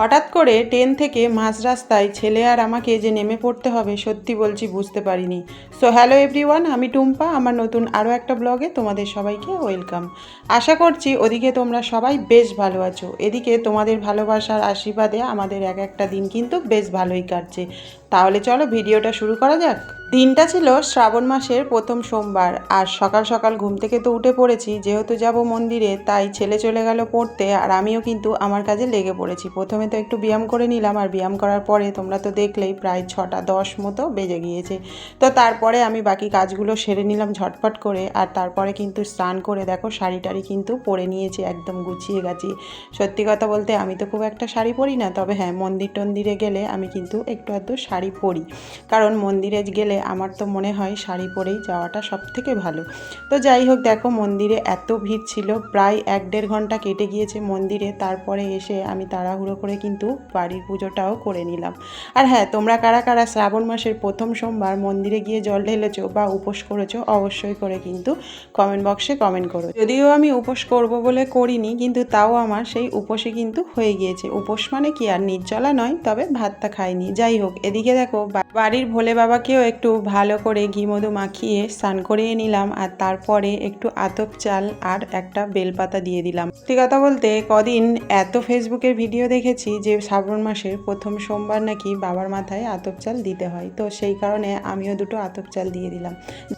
হঠাৎ করে ট্রেন থেকে মাঝ রাস্তায় ছেলে আর আমাকে যে নেমে পড়তে হবে সত্যি বলছি বুঝতে পারিনি। সো হ্যালো এভরিওয়ান, আমি টুম্পা। আমার নতুন আরও একটা ব্লগে তোমাদের সবাইকে ওয়েলকাম। আশা করছি ওদিকে তোমরা সবাই বেশ ভালো আছো। এদিকে তোমাদের ভালোবাসার আশীর্বাদে আমাদের এক একটা দিন কিন্তু বেশ ভালোই কাটছে। তাহলে চলো ভিডিওটা শুরু করা যাক। দিনটা ছিল শ্রাবণ মাসের প্রথম সোমবার, আর সকাল সকাল ঘুম থেকে তো উঠে পড়েছি, যেহেতু যাব মন্দিরে তাই ছেলে চলে গেল পড়তে আর আমিও কিন্তু আমার কাজে লেগে পড়েছি। প্রথমে তো একটু ব্যায়াম করে নিলাম, আর ব্যায়াম করার পরে তোমরা তো দেখলেই প্রায় 6:10 মতো বেজে গিয়েছে। তো তারপরে আমি বাকি কাজগুলো সেরে নিলাম ঝটপট করে, আর তারপরে কিন্তু স্নান করে দেখো শাড়ি টাড়ি কিন্তু পরে নিয়েছি একদম গুছিয়ে গেছি। সত্যি কথা বলতে আমি তো খুব একটা শাড়ি পরি না, তবে হ্যাঁ মন্দির টন্দিরে গেলে আমি কিন্তু একটু আধটু শাড়ি পরি, কারণ মন্দিরে গেলে আমার তো মনে হয় শাড়ি পরেই যাওয়াটা সবথেকে ভালো। তো যাই হোক, দেখো মন্দিরে এত ভিড় ছিল, প্রায় 1-1.5 ঘন্টা কেটে গিয়েছে মন্দিরে। তারপরে এসে আমি তাড়াহুড়ো করে কিন্তু বাড়ির পুজোটাও করে নিলাম। আর হ্যাঁ, তোমরা কারা কারা শ্রাবণ মাসের প্রথম সোমবার মন্দিরে গিয়ে জল ঢেলেছো বা উপোস করেছো অবশ্যই করে কিন্তু কমেন্ট বক্সে কমেন্ট করো। যদিও আমি উপোস করব বলে করিনি, কিন্তু তাও আমার সেই উপোসে কিন্তু হয়ে গিয়েছে। উপোস মানে কি আর নির্জলা নয়, তবে ভাতটা খাইনি। যাই হোক, এদিকে দেখো বাড়ির ভোলে বাবাকেও একটু ভালো করে ঘি মধু মাখিয়ে স্নান করিয়ে নিলাম, আর তারপরে একটু আতপ চাল আর একটা বেলপাতা দিয়ে দিলাম। সত্যি কথা বলতে কদিন এত ফেসবুকের ভিডিও দেখেছি যে শ্রাবণ মাসের প্রথম সোমবার নাকি বাবার মাথায় আতপ চাল দিতে হয়, তো সেই কারণে আমিও দুটো আতপ চাল দিয়ে দিলাম।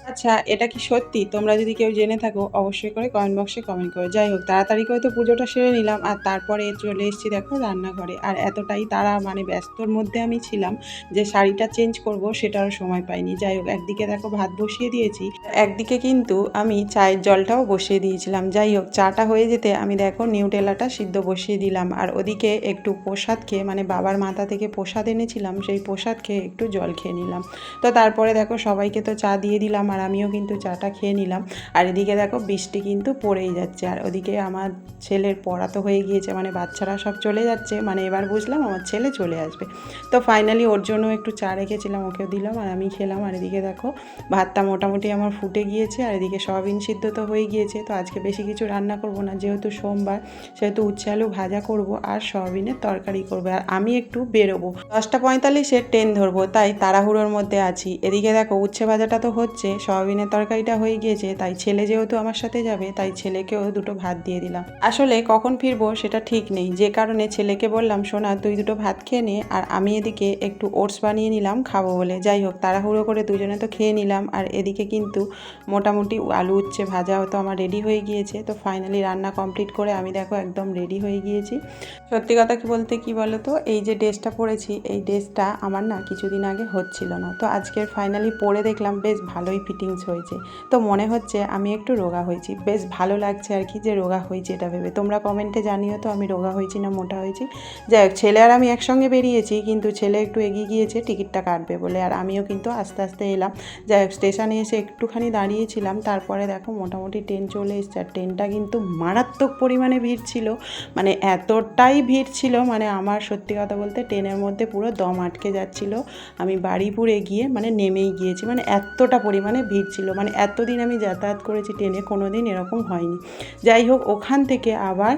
আচ্ছা, এটা কি সত্যি? তোমরা যদি কেউ জেনে থাকো অবশ্যই করে কমেন্ট বক্সে কমেন্ট করো। যাই হোক, তাড়াতাড়ি করে তো পুজোটা সেরে নিলাম, আর তারপরে চলে এসেছি দেখো রান্নাঘরে। আর এতটাই তারা ব্যস্তর মধ্যে আমি ছিলাম যে শাড়িটা চেঞ্জ করব সেটারও সময় পাইনি। যাই হোক, একদিকে দেখো ভাত বসিয়ে দিয়েছি, একদিকে কিন্তু আমি চায়ের জলটাও বসিয়ে দিয়েছিলাম। যাই হোক, চাটা হয়ে যেতে আমি দেখো নিউটেলাটা সিদ্ধ বসিয়ে দিলাম, আর ওদিকে একটু প্রসাদ খেয়ে বাবার মাথা থেকে প্রসাদ এনেছিলাম, সেই প্রসাদ খেয়ে একটু জল খেয়ে নিলাম। তো তারপরে দেখো সবাইকে তো চা দিয়ে দিলাম, আর আমিও কিন্তু চাটা খেয়ে নিলাম। আর এদিকে দেখো বৃষ্টি কিন্তু পড়েই যাচ্ছে, আর ওদিকে আমার ছেলের পড়া তো হয়ে গিয়েছে, বাচ্চারা সব চলে যাচ্ছে, এবার বুঝলাম আমার ছেলে চলে আসবে। তো ফাইনালি ওর জন্য একটু চা রেখেছিলাম, ওকেও দিলাম আর আমি খেলাম। আর এদিকে দেখো ভাতটা মোটামুটি আমার ফুটে গিয়েছে, আর এদিকে সয়াবিন সিদ্ধ তো হয়ে গিয়েছে। তো আজকে বেশি কিছু রান্না করব না, যেহেতু সোমবার, সেহেতু উচ্ছে আলু ভাজা করব আর সয়াবিনের তরকারি করব। আর আমি একটু বেরোবো, 10:45 ট্রেন ধরবো, তাই তাড়াহুড়োর মধ্যে আছি। এদিকে দেখো উচ্ছে ভাজাটা তো হচ্ছে, সয়াবিনের তরকারিটা হয়ে গিয়েছে, তাই ছেলে যেহেতু আমার সাথে যাবে তাই ছেলেকেও দুটো ভাত দিয়ে দিলাম। আসলে কখন ফিরবো সেটা ঠিক নেই, যে কারণে ছেলেকে বললাম সোনা তুই দুটো ভাত খেয়ে নে, আর আমি এদিকে একটু ওটস বানিয়ে নিলাম খাবো বলে। যাই হোক, তাড়াহুড়ো করে দুজনে তো খেয়ে নিলাম, আর এদিকে কিন্তু মোটামুটি আলু উচ্ছে ভাজাও তো আমার রেডি হয়ে গিয়েছে। তো ফাইনালি রান্না কমপ্লিট করে আমি দেখো একদম রেডি হয়ে গিয়েছি। সত্যি কথা কি বলতে কি বলো তো, এই যে ড্রেসটা পরেছি, এই ড্রেসটা আমার না কিছুদিন আগে হচ্ছিল না, তো আজকের ফাইনালি পরে দেখলাম বেশ ভালোই ফিটিংস হয়েছে। তো মনে হচ্ছে আমি একটু রোগা হয়েছি, বেশ ভালো লাগছে আর কি যে রোগা হয়েছি এটা ভেবে। তোমরা কমেন্টে জানিও তো আমি রোগা হয়েছি না মোটা হয়েছি। যাই হোক, ছেলে আর আমি একসঙ্গে বেরিয়েছি, কিন্তু ছেলে একটু এগিয়ে গিয়েছে টিকিটটা কাটবে বলে, আর আমিও কিন্তু আস্তে আস্তে এলাম। যাই হোক, স্টেশনে এসে একটুখানি দাঁড়িয়েছিলাম, তারপরে দেখো মোটামুটি ট্রেন চলে এসছে, আর ট্রেনটা কিন্তু মারাত্মক পরিমাণে ভিড় ছিল, এতটাই ভিড় ছিল, আমার সত্যি কথা বলতে ট্রেনের মধ্যে পুরো দম আটকে যাচ্ছিল। আমি বাড়িপুরে গিয়ে নেমেই গিয়েছি, এতটা পরিমাণে ভিড় ছিল, এতদিন আমি যাতায়াত করেছি ট্রেনে, কোনো দিন এরকম হয়নি। যাই হোক, ওখান থেকে আবার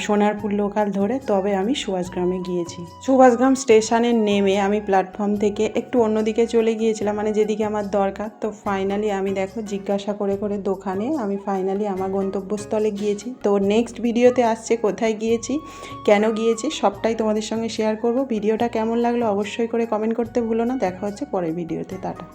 সোনারপুর লোকাল ধরে তবে আমি সুভাষগ্রামে গিয়েছি। সুভাষগ্রাম স্টেশনে নেমে আমি প্ল্যাটফর্ম থেকে একটু অন্যদিকে চলে গিয়েছিলাম, যেদিকে আমার দরকার। তো ফাইনালি আমি দেখো জিজ্ঞাসা করে করে দোকানে আমি ফাইনালি আমার গন্তব্যস্থলে গিয়েছি। তো নেক্সট ভিডিওতে আসছে কোথায় গিয়েছি, কেন গিয়েছি, সবটাই তোমাদের সঙ্গে শেয়ার করব। ভিডিওটা কেমন লাগলো অবশ্যই করে কমেন্ট করতে ভুলো না। দেখা হচ্ছে পরের ভিডিওতে। টাটা।